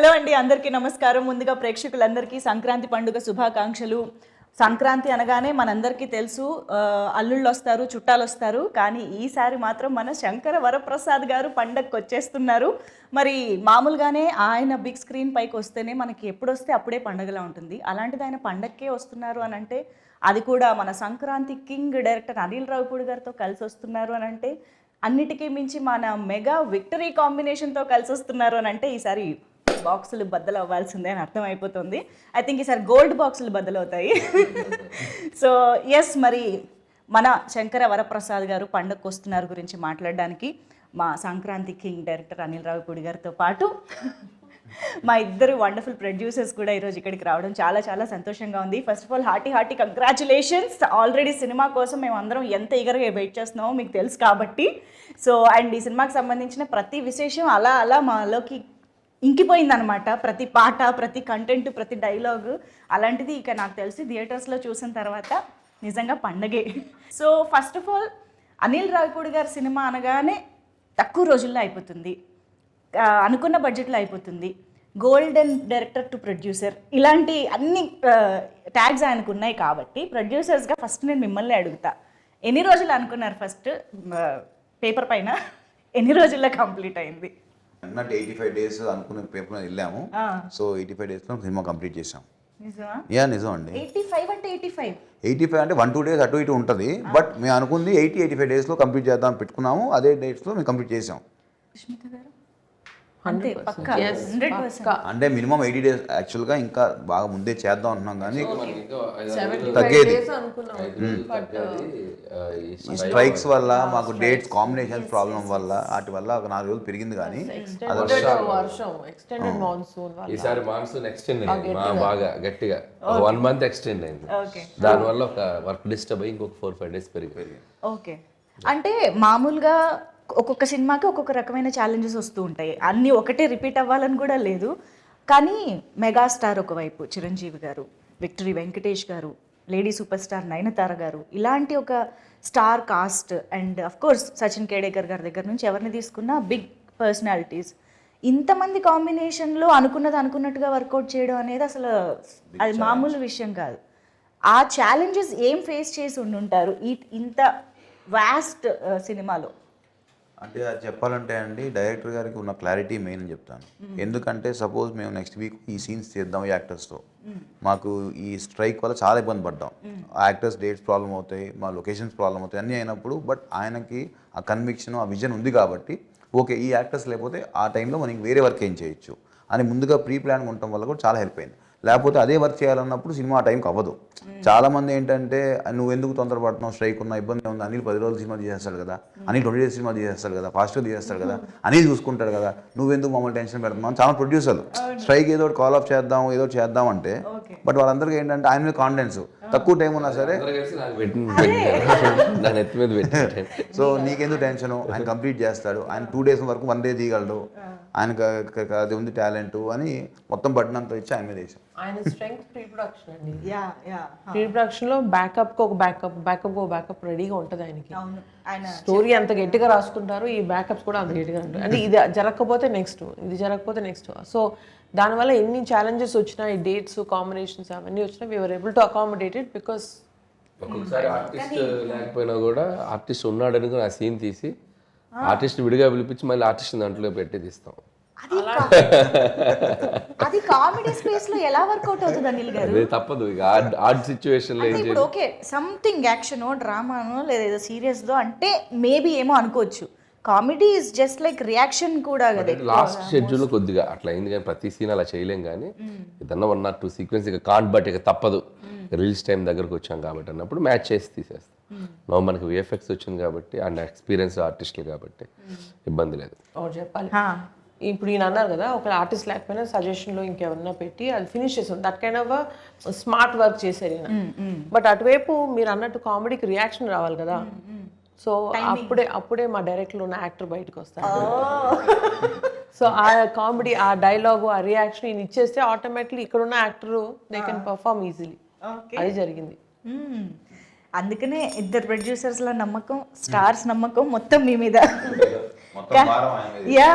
Hello అండి, అందరికీ నమస్కారం. ముందుగా ప్రేక్షకులందరికీ సంక్రాంతి పండుగ శుభాకాంక్షలు. సంక్రాంతి అనగానే మనందరికీ తెలుసు, అల్లుళ్ళు వస్తారు, చుట్టాలు వస్తారు. కానీ ఈసారి మాత్రం మన శంకర వరప్రసాద్ గారు పండగకి వచ్చేస్తున్నారు. మరి మామూలుగానే ఆయన బిగ్ స్క్రీన్ పైకి వస్తేనే మనకి ఎప్పుడు వస్తే అప్పుడే పండగలా ఉంటుంది. అలాంటిది ఆయన పండగకే వస్తున్నారు అని అంటే, అది కూడా మన సంక్రాంతి కింగ్ డైరెక్టర్ అనిల్ రావిపూడి గారితో కలిసి వస్తున్నారు అని అంటే, అన్నిటికీ మించి మన మెగా విక్టరీ కాంబినేషన్తో కలిసి వస్తున్నారు అని అంటే, ఈసారి బాక్సులు బద్దలు అవ్వాల్సిందే అని అర్థమైపోతుంది. ఐ థింక్ ఈసారి గోల్డ్ బాక్సులు బద్దలవుతాయి. సో ఎస్, మరి మన శంకర వరప్రసాద్ గారు పండగకు వస్తున్నారు గురించి మాట్లాడడానికి మా సంక్రాంతి కింగ్ డైరెక్టర్ అనిల్ రావిపూడి గారితో పాటు మా ఇద్దరు వండర్ఫుల్ ప్రొడ్యూసర్స్ కూడా ఈరోజు ఇక్కడికి రావడం చాలా చాలా సంతోషంగా ఉంది. First of all hearty congratulations. Already cinema కోసం మేము అందరం ఎంత ఈగర్గా వెయిట్ చేస్తున్నామో మీకు తెలుసు కాబట్టి. సో అండ్ ఈ సినిమాకి సంబంధించిన ప్రతి విశేషం అలా అలా మాలోకి ఇంకిపోయిందనమాట. ప్రతి పాట, ప్రతి కంటెంట్, ప్రతి డైలాగు. అలాంటిది ఇక నాకు తెలిసి థియేటర్స్లో చూసిన తర్వాత నిజంగా పండగే. So first of all Anil Ravipudi గారి సినిమా అనగానే తక్కువ రోజుల్లో అయిపోతుంది, అనుకున్న బడ్జెట్లో అయిపోతుంది, గోల్డెన్ డైరెక్టర్ టు ప్రొడ్యూసర్, ఇలాంటి అన్ని ట్యాగ్స్ ఆయనకు ఉన్నాయి. కాబట్టి ప్రొడ్యూసర్స్గా ఫస్ట్ నేను మిమ్మల్ని అడుగుతా, ఎన్ని రోజులు అనుకున్నారు ఫస్ట్ పేపర్ పైన, ఎన్ని రోజుల్లో కంప్లీట్ అయింది? 85 days అనుకున్న పేపర్ మీద వెళ్ళాము. సో 85 daysలో సినిమా కంప్లీట్ చేసాం. నిజం అండి. 85 అంటే 1-2 days అటు ఇటు ఉంటుంది. బట్ మేము అనుకుంది 85 daysలో కంప్లీట్ చేద్దాం పెట్టుకున్నాము. అదే డేట్స్లో మేము కంప్లీట్ చేసాం. అంటే మినిమం 80 days యాక్చువల్గా, ఇంకా బాగా ముందే చేద్దాం అంటున్నాం కానీ తగ్గేది. ఈ స్ట్రైక్స్ వల్ల మాకు డేట్స్ కాంబినేషన్ ప్రాబ్లం వల్ల వాటి వల్ల ఒక 4 రోజులు పెరిగింది. కానీ ఈసారి మాన్సూన్ ఎక్స్టెండ్ అయింది, బాగా గట్టిగా 1 month ఎక్స్టెండ్ అయింది. దానివల్ల ఒక వర్క్ డిస్టర్బ్ అయ్యి ఇంకొక 4-5 days పెరిగింది. ఓకే, అంటే మామూలుగా ఒక్కొక్క సినిమాకి ఒక్కొక్క రకమైన ఛాలెంజెస్ వస్తూ ఉంటాయి. అన్నీ ఒకటే రిపీట్ అవ్వాలని కూడా లేదు. కానీ మెగాస్టార్ ఒకవైపు చిరంజీవి గారు, విక్టరీ వెంకటేష్ గారు, lady super star Nayanthara garu, ఇలాంటి ఒక star cast and of course Sachin Khedekar గారి దగ్గర నుంచి ఎవరిని తీసుకున్నా బిగ్ పర్సనాలిటీస్, ఇంతమంది కాంబినేషన్లో అనుకున్నది అనుకున్నట్టుగా వర్కౌట్ చేయడం అనేది అసలు అది మామూలు విషయం కాదు. ఆ ఛాలెంజెస్ ఏం ఫేస్ చేసి ఉండుంటారు ఇంత వాస్ట్ సినిమాలో? అంటే అది చెప్పాలంటే అండి, డైరెక్టర్ గారికి ఉన్న క్లారిటీ మెయిన్ అని చెప్తాను. ఎందుకంటే సపోజ్ మేము నెక్స్ట్ వీక్ ఈ సీన్స్ చేద్దాం ఈ యాక్టర్స్తో, మాకు ఈ స్ట్రైక్ వల్ల చాలా ఇబ్బంది పడ్డాం. ఆ యాక్టర్స్ డేట్స్ ప్రాబ్లం అవుతాయి, మా లొకేషన్స్ ప్రాబ్లం అవుతాయి, అన్నీ అయినప్పుడు బట్ ఆయనకి ఆ కన్విక్షన్, ఆ విజన్ ఉంది కాబట్టి ఓకే ఈ యాక్టర్స్ లేకపోతే ఆ టైంలో మనకి వేరే వర్క్ ఏం చేయొచ్చు అని ముందుగా ప్రీ ప్లాన్ ఉండటం వల్ల కూడా చాలా హెల్ప్ అయింది. లేకపోతే అదే వర్క్ చేయాలన్నప్పుడు సినిమా ఆ టైంకి అవ్వదు. చాలామంది ఏంటంటే నువ్వు ఎందుకు తొందరపడుతున్నావు, స్ట్రైక్ ఉన్న ఇబ్బంది ఉంది, అనిల్ 10 రోజులు సినిమా తీసేస్తాడు కదా, అనిల్ 20 days సినిమా తీసేస్తాడు కదా, ఫాస్ట్గా తీసేస్తాడు కదా, అనిల్ చూసుకుంటాడు కదా, నువ్వెందుకు మమ్మల్ని టెన్షన్ పెడుతున్నావు చాలా ప్రొడ్యూసర్లు. స్ట్రైక్ ఏదో కాల్ ఆఫ్ చేద్దాం ఏదో చేద్దాం అంటే, బట్ వాళ్ళందరికీ ఏంటంటే ఆయన మీద కాన్ఫిడెన్స్, తక్కువ టైం ఉన్నా సరే సో నీకెందుకు టెన్షను, ఆయన కంప్లీట్ చేస్తాడు, ఆయన 2 days వరకు 1 day తీయగలడు, ఆయనకు అది ఉంది టాలెంట్ అని మొత్తం బటన్ అంతా ఇచ్చి ఆయన మీద వేసాం. ఆయన స్ట్రెంగ్త్ ప్రీ ప్రొడక్షన్ అండి. ప్రీ ప్రొడక్షన్ లో బ్యాకప్ కు ఒక బ్యాకప్ రెడీగా ఉంటుంది ఆయనకి. స్టోరీ అంత గట్టిగా రాసుకుంటారు, ఈ బ్యాకప్స్ కూడా అంత గట్టిగా ఉంటాయి. అంటే ఇది జరగకపోతే నెక్స్ట్, ఇది జరగకపోతే నెక్స్ట్. సో దానివల్ల ఎన్ని ఛాలెంజెస్ వచ్చినా, ఈ డేట్స్ కాంబినేషన్స్ అవన్నీ వచ్చినా we were able to accommodate it because ఒక్కొక్కసారి ఆర్టిస్ట్ లేకపోయినా కూడా ఆర్టిస్ట్ ఉన్నాడని ఆ సీన్ తీసి ఆర్టిస్ట్ విడిగా పిలిపించి మళ్ళీ ఆర్టిస్ట్ దాంట్లో పెట్టి తీస్తాం. అది కామెడీ స్పేస్ లో ఎలా వర్కౌట్ అవుతుంది అనిల్ గారు? అదే తప్పదు, ఇక ఆర్ట్ సిచ్యువేషన్ లో ఇప్పుడు ఓకే సంథింగ్ యాక్షనో డ్రామానో లేదా ఏదో సీరియస్ దో అంటే మేబీ ఏమో అనుకోవచ్చు. Comedy is just like reaction కూడా కదా. లాస్ట్ షెడ్యూల్ కొద్దిగా అట్లా అయింది, కానీ ప్రతి సీన్ అలా చేయలేం. కానీ ఏదన్నా 1 or 2 సీక్వెన్స్ ఇక కాంట్, బట్ ఇక తప్పదు, రిలీజ్ టైం దగ్గరకు వచ్చాం కాబట్టి అన్నప్పుడు మ్యాచ్ చేసి తీసేస్తాం. మనకి విఎఫ్ఎక్స్ వచ్చింది కాబట్టి అండ్ ఎక్స్పీరియన్స్ ఆర్టిస్టులు కాబట్టి ఇబ్బంది లేదు. చెప్పాలి ఇప్పుడు ఈయన అన్నారు కదా, ఒక ఆర్టిస్ట్ లేకపోయినా సజెషన్లో ఇంకెవరన్నా పెట్టి అది ఫినిష్ చేసాం. That kind of smart work చేశారు ఈయన. బట్ అటువైపు మీరు అన్నట్టు కామెడీకి రియాక్షన్ రావాలి కదా. సో అప్పుడే మా డైరెక్ట్లో ఉన్న యాక్టర్ బయటకు వస్తారు. సో ఆ కామెడీ, ఆ డైలాగు, ఆ రియాక్షన్ ఈయన ఇచ్చేస్తే ఆటోమేటిక్లీ ఇక్కడ ఉన్న actor they can perform easily. అది జరిగింది. అందుకనే ఇద్దరు ప్రొడ్యూసర్స్ల నమ్మకం, స్టార్స్ నమ్మకం మొత్తం మీ మీద. మొత్తం భారం ఆయన మీద. యా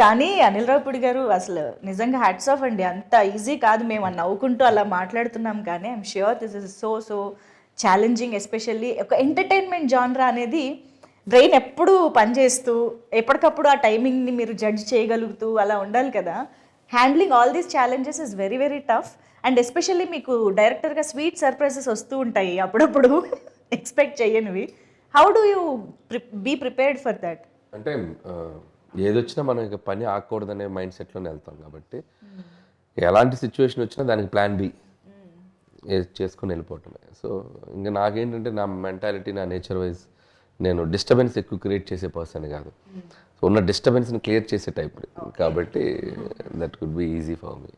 కానీ అనిల్ రావుపూడి గారు అసలు నిజంగా హ్యాట్స్ ఆఫ్ అండి. అంత ఈజీ కాదు, మేము అని నవ్వుకుంటూ అలా మాట్లాడుతున్నాం కానీ I'm sure this is so challenging. Especially ఒక ఎంటర్టైన్మెంట్ జానరా అనేది బ్రెయిన్ ఎప్పుడు పనిచేస్తూ ఎప్పటికప్పుడు ఆ టైమింగ్ని మీరు జడ్జ్ చేయగలుగుతూ అలా ఉండాలి కదా. Handling all these challenges is very very tough. And especially మీకు డైరెక్టర్గా స్వీట్ సర్ప్రైజెస్ వస్తూ ఉంటాయి అప్పుడప్పుడు ఎక్స్పెక్ట్ చేయనివి. How do you be prepared for that? అంటే ఏదొచ్చినా మనం ఇక పని ఆగకూడదనే మైండ్ సెట్లోనే వెళ్తాం కాబట్టి ఎలాంటి సిచ్యువేషన్ వచ్చినా దానికి ప్లాన్ బి చేసుకొని వెళ్ళిపోవటమే. సో ఇంకా నాకేంటంటే నా మెంటాలిటీ, నా నేచర్ వైజ్ నేను డిస్టర్బెన్స్ ఎక్కువ క్రియేట్ చేసే పర్సన్ కాదు. సో ఉన్న డిస్టర్బెన్స్ని క్లియర్ చేసే టైప్ కాబట్టి that could be easy for me.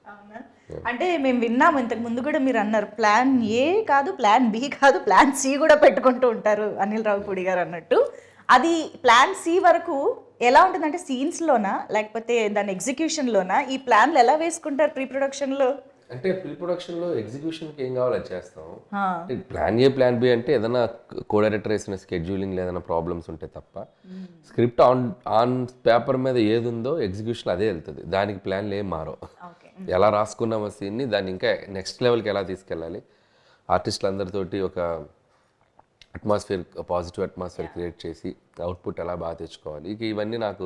అంటే మేము విన్నాము ఇంతకు ముందు కూడా, మీరు అన్నారు ప్లాన్ ఏ కాదు, ప్లాన్ బి కాదు, ప్లాన్ సి కూడా పెట్టుకుంటూ ఉంటారు అనిల్ రావుపూడి గారు అన్నట్టు. అది ప్లాన్ సి వరకు ఎలా ఉంటుందంటే సీన్స్లోనా లేకపోతే దాని ఎగ్జిక్యూషన్లోనా? ఈ ప్లాన్లు ఎలా వేసుకుంటారు ప్రీ ప్రొడక్షన్లో? అంటే ప్రీ ప్రొడక్షన్లో ఎగ్జిక్యూషన్కి ఏం కావాలో అది చేస్తాం. ప్లాన్ ఏ ప్లాన్ బి అంటే ఏదైనా కో డైరెక్టర్ వేసిన స్కెడ్యూలింగ్ ఏదైనా ప్రాబ్లమ్స్ ఉంటే తప్ప స్క్రిప్ట్ ఆన్ పేపర్ మీద ఏది ఉందో ఎగ్జిక్యూషన్ అదే వెళ్తుంది. దానికి ప్లాన్లు ఏం మారో. ఎలా రాసుకున్నామో సీన్ని దాన్ని ఇంకా నెక్స్ట్ లెవెల్కి ఎలా తీసుకెళ్ళాలి, ఆర్టిస్టులు అందరితోటి ఒక అట్మాస్ఫియర్, పాజిటివ్ అట్మాస్ఫియర్ క్రియేట్ చేసి అవుట్పుట్ ఎలా బాగా తెచ్చుకోవాలి, ఇక ఇవన్నీ నాకు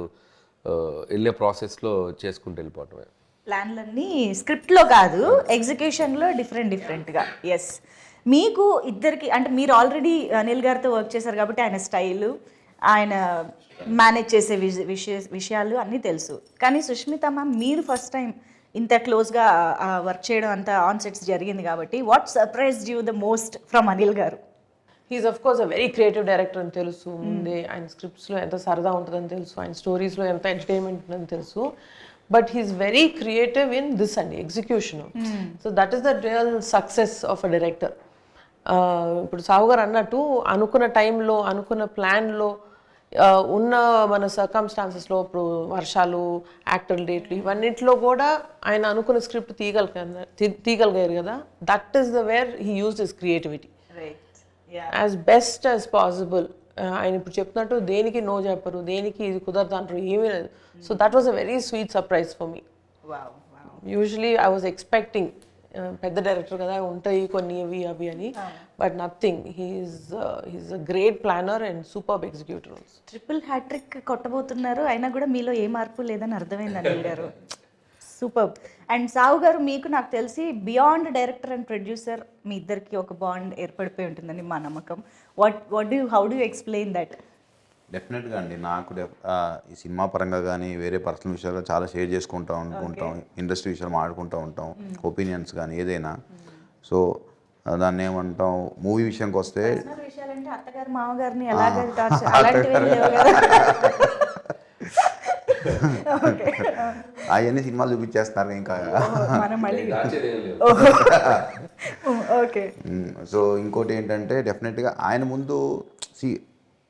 వెళ్ళే ప్రాసెస్లో చేసుకుంటూ వెళ్ళిపోవటమే. ప్లాన్లన్నీ స్క్రిప్ట్లో కాదు, ఎగ్జిక్యూషన్లో డిఫరెంట్గా. ఎస్, మీకు ఇద్దరికి అంటే మీరు ఆల్రెడీ అనిల్ గారితో వర్క్ చేశారు కాబట్టి ఆయన స్టైలు, ఆయన మేనేజ్ చేసే విషయాలు అన్నీ తెలుసు. కానీ సుష్మిత మ్యామ్, మీరు ఫస్ట్ టైం ఇంత క్లోజ్గా వర్క్ చేయడం అంత ఆన్ సెట్స్ జరిగింది కాబట్టి what surprised you the most from Anil garu? He's of course a very creative director అని తెలుసు ముందే. ఆయన స్క్రిప్ట్స్లో ఎంత సరదా ఉంటుందని తెలుసు, ఆయన స్టోరీస్లో ఎంత ఎంటర్టైన్మెంట్ ఉంటుందని తెలుసు. But he's very creative in this అండి, execution. So that is the real success of a director. ఇప్పుడు సాహు గారు అన్నట్టు అనుకున్న టైంలో, అనుకున్న ప్లాన్లో, ఉన్న మన సర్కమ్స్టాన్సెస్లో, ఇప్పుడు వర్షాలు, యాక్టర్ డేట్లు, ఇవన్నింటిలో కూడా ఆయన అనుకున్న స్క్రిప్ట్ తీయగలిగారు కదా. That is the where he used his creativity as best as possible. ఆయన ఇప్పుడు చెప్తున్నట్టు దేనికి నో చెప్పరు, దేనికి ఇది కుదరదు అంటారు, ఏమీ లేదు. So that was a very sweet surprise for me. Usually I was expecting పెద్ద డైరెక్టర్ కదా ఉంటాయి కొన్ని ఇవి అవి అని, but nothing. He's a great planner and superb executor. Triple hattrick కొట్టబోతున్నారు, అయినా కూడా మీలో ఏ మార్పు లేదని అర్థమైంది అనిల్ గారు. సూపర్. అండ్ సాహు గారు, మీకు నాకు తెలిసి బియాండ్ డైరెక్టర్ అండ్ ప్రొడ్యూసర్ మీ ఇద్దరికి ఒక బాండ్ ఏర్పడిపోయి ఉంటుందని మా నమ్మకం. How do you explain that? డెఫినెట్గా అండి, నాకు ఈ సినిమా పరంగా కానీ వేరే పర్సనల్ విషయాలు చాలా షేర్ చేసుకుంటూ ఉంటాం, ఇండస్ట్రీ విషయాలు మాట్లాడుకుంటూ ఉంటాం, ఒపీనియన్స్ కానీ ఏదైనా. సో దాన్ని ఏమంటాం, మూవీ విషయానికి వస్తే విషయాలంటే అత్తగారు మామగారిని ఎలాగ అలాంటివి లేవు కదా. అవన్నీ సినిమాలు చూపించేస్తున్నారు ఇంకా. సో ఇంకోటి ఏంటంటే డెఫినెట్గా ఆయన ముందు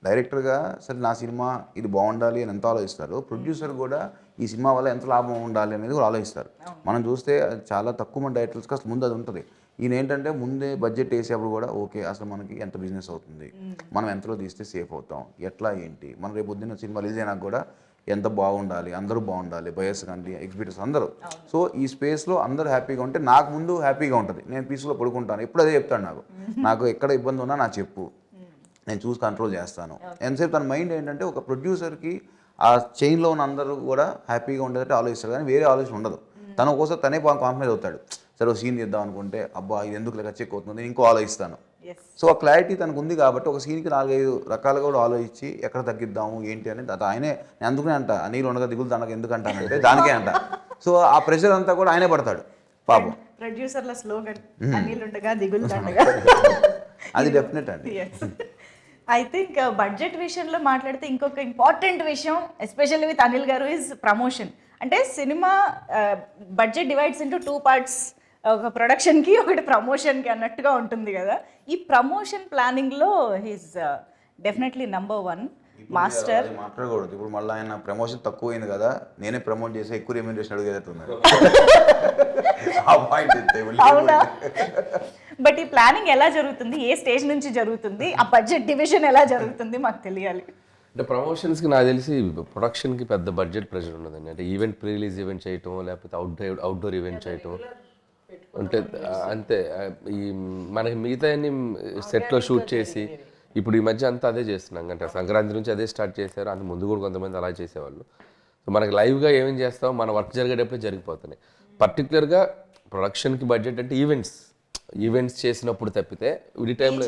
డైరెక్టర్గా సరే నా సినిమా ఇది బాగుండాలి అని ఎంత ఆలోచిస్తారు, ప్రొడ్యూసర్ కూడా ఈ సినిమా వల్ల ఎంత లాభం ఉండాలి అనేది కూడా ఆలోచిస్తారు. మనం చూస్తే చాలా తక్కువ మంది డైరెక్టర్స్కి అసలు ముందు అది ఉంటుంది. ఈయన ఏంటంటే ముందే బడ్జెట్ వేసేప్పుడు కూడా ఓకే అసలు మనకి ఎంత బిజినెస్ అవుతుంది, మనం ఎంతలో తీస్తే సేఫ్ అవుతాం, ఎట్లా ఏంటి, మనం రేపు పొద్దున్న సినిమా రిలీజ్ అయినా కూడా ఎంత బాగుండాలి, అందరూ బాగుండాలి, బయర్స్ కానీ ఎగ్జిబిటర్స్ అందరూ. సో ఈ స్పేస్లో అందరూ హ్యాపీగా ఉంటే నాకు ముందు హ్యాపీగా ఉంటుంది, నేను పీస్లో పడుకుంటాను. ఎప్పుడు అదే చెప్తాను, నాకు ఎక్కడ ఇబ్బంది ఉన్నా నాకు చెప్పు, నేను చూసి కంట్రోల్ చేస్తాను. ఎంతసేపు తన మైండ్ ఏంటంటే ఒక ప్రొడ్యూసర్కి ఆ చైన్లో ఉన్న అందరూ కూడా హ్యాపీగా ఉండేటట్టు ఆలోచిస్తారు, కానీ వేరే ఆలోచన ఉండదు. తన ఒకసారి తనే కాంప్రమైజ్ అవుతాడు. సరే ఒక సీన్ చేద్దాం అనుకుంటే అబ్బా ఇది ఎందుకు లెక్క చెక్ అవుతుంది, ఇంకో ఆలోచిస్తాను. సో ఆ క్లారిటీ తనకు ఉంది కాబట్టి ఒక సీన్కి 4-5 రకాలుగా కూడా ఆలోచించి ఎక్కడ తగ్గిద్దాము ఏంటి అనేది అది ఆయనే. నేను అందుకనే అంట నీళ్ళు ఉండగా దిగులు దండగా ఎందుకు అంటానంటే దానికే అంట. సో ఆ ప్రెషర్ అంతా కూడా ఆయనే పడతాడు పాపం. ప్రొడ్యూసర్ల స్లోగన్ అనిల్ ఉండగా దిగులు దండగా. అది డెఫినెట్ అండి. ఐ థింక్ బడ్జెట్ విషయంలో మాట్లాడితే ఇంకొక ఇంపార్టెంట్ విషయం ఎస్పెషల్లీ విత్ అనిల్ గారు ఇస్ ప్రమోషన్. అంటే cinema budget divides into 2 parts, ఒక ప్రొడక్షన్కి ఒకటి ప్రమోషన్కి అన్నట్టుగా ఉంటుంది కదా. ఈ ప్రమోషన్ ప్లానింగ్లో హీస్ డెఫినెట్లీ నంబర్ 1 మాస్టర్. మాట్లాడకూడదు ఇప్పుడు, మళ్ళీ ఆయన ప్రమోషన్ తక్కువ అయింది కదా, నేనే ప్రమోట్ చేసి ఎక్కువ రెమ్యూనరేషన్ అడిగేటట్టున్నారు. అవునా? బట్ ఈ ప్లానింగ్ ఎలా జరుగుతుంది, ఏ స్టేజ్ నుంచి జరుగుతుంది, ఆ బడ్జెట్ డివిజన్ ఎలా జరుగుతుంది మాకు తెలియాలి. అంటే ప్రమోషన్స్కి నాకు తెలిసి ప్రొడక్షన్కి పెద్ద బడ్జెట్ ప్రెషర్ ఉండదండి. అంటే ఈవెంట్ ప్రీ రిలీజ్ ఈవెంట్ చేయటం, లేకపోతే అవుట్డోర్ ఈవెంట్ చేయటం అంటే అంతే. ఈ మనకి మిగతా అన్ని సెట్లో షూట్ చేసి ఇప్పుడు ఈ మధ్య అంతా అదే చేస్తున్నాం. అంటే సంక్రాంతి నుంచి అదే స్టార్ట్ చేశారు, అంత ముందు కూడా కొంతమంది అలా చేసేవాళ్ళు. సో మనకి లైవ్గా ఏమేం చేస్తాం, మన వర్క్ జరిగేటప్పుడే జరిగిపోతున్నాయి. పర్టికులర్గా ప్రొడక్షన్కి బడ్జెట్ అంటే ఈవెంట్స్ చేసినప్పుడు తప్పితే ఈ టైంలో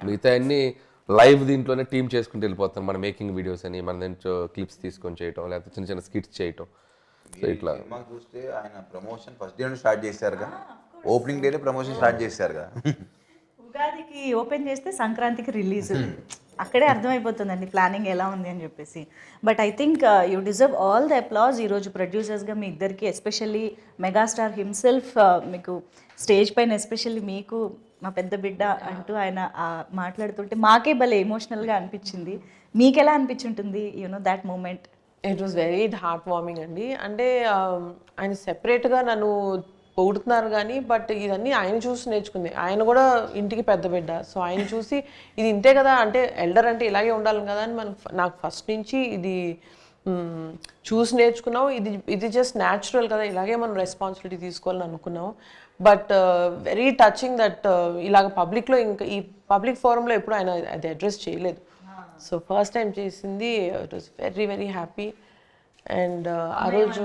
మిగతా అన్ని లైవ్ దీంట్లోనే టీమ్ చేసుకుంటూ వెళ్ళిపోతాం. మన మేకింగ్ వీడియోస్ అని మన దాంట్లో క్లిప్స్ తీసుకొని చేయటం, లేకపోతే చిన్న చిన్న స్కిట్స్ చేయటం. సో ఇట్లా సినిమా చూస్తే ఆయన ప్రమోషన్ ఫస్ట్ డే నుండి స్టార్ట్ చేశారుగా, ఓపెనింగ్ డేనే ప్రమోషన్ స్టార్ట్ చేశారుగా. ఉగాదికి ఓపెన్ చేస్తే సంక్రాంతికి రిలీజ్, అక్కడే అర్థమైపోతుందండి ప్లానింగ్ ఎలా ఉంది అని చెప్పేసి. But I think you deserve all the applause. ఈరోజు ప్రొడ్యూసర్స్గా మీ ఇద్దరికి, ఎస్పెషల్లీ మెగాస్టార్ హిమ్సెల్ఫ్ మీకు స్టేజ్ పైన, ఎస్పెషల్లీ మీకు మా పెద్ద బిడ్డ అంటూ ఆయన మాట్లాడుతుంటే మాకే భలే ఎమోషనల్గా అనిపించింది. మీకు ఎలా అనిపించుంటుంది that moment? It was very heart warming అండి. అంటే ఆయన సెపరేట్గా నన్ను పొగుడుతున్నారు కానీ బట్ ఇదన్నీ ఆయన చూసి నేర్చుకుంది. ఆయన కూడా ఇంటికి పెద్ద బిడ్డ, సో ఆయన చూసి ఇది ఇంతే కదా, అంటే ఎల్డర్ అంటే ఇలాగే ఉండాలి కదా అని నాకు ఫస్ట్ నుంచి ఇది చూసి నేర్చుకున్నావు. ఇది జస్ట్ న్యాచురల్ కదా, ఇలాగే మనం రెస్పాన్సిబిలిటీ తీసుకోవాలని అనుకున్నాం. బట్ వెరీ టచింగ్ దట్ ఇలాగ పబ్లిక్లో, ఇంకా ఈ పబ్లిక్ ఫోరంలో ఎప్పుడు ఆయన అది అడ్రస్ చేయలేదు. సో ఫస్ట్ టైం చేసింది. It was very very happy. And ఆ రోజు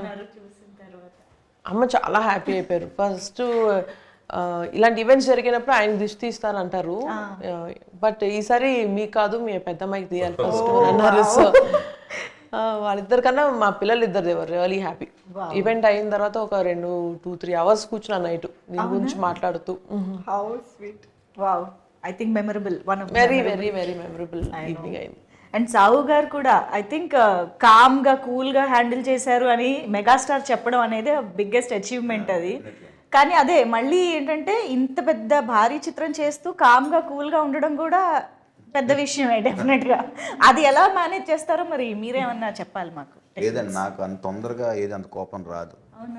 అమ్మ చాలా హ్యాపీ అయిపోయారు. ఫస్ట్ ఇలాంటి ఈవెంట్స్ జరిగినప్పుడు ఆయన దిష్టి తీస్తానంటారు, బట్ ఈసారి మీకు కాదు మీ పెద్దమ్మాయికి తీయాలి ఫస్ట్ అన్నారు. సో వాళ్ళిద్దరికన్నా మా పిల్లలు ఇద్దరు దేవర్ రియలీ హ్యాపీ. ఈవెంట్ అయిన తర్వాత ఒక 2-3 hours కూర్చున్నా నైట్ దీని గురించి మాట్లాడుతూ. How sweet. Wow, I think memorable, one of very very very memorable evening అయింది. అండ్ సావు గారు కూడా ఐ థింక్ కామ్గా కూల్గా హ్యాండిల్ చేశారు అని మెగాస్టార్ చెప్పడం అనేది బిగ్గెస్ట్ అచీవ్మెంట్ అది. కానీ అదే మళ్ళీ ఏంటంటే ఇంత పెద్ద భారీ చిత్రం చేస్తూ కామ్గా కూల్గా ఉండడం కూడా పెద్ద విషయమే డెఫినెట్గా. అది ఎలా మేనేజ్ చేస్తారో మరి మీరేమన్నా చెప్పాలి మాకు. లేదండి, నాకు అంత తొందరగా అంత కోపం రాదు,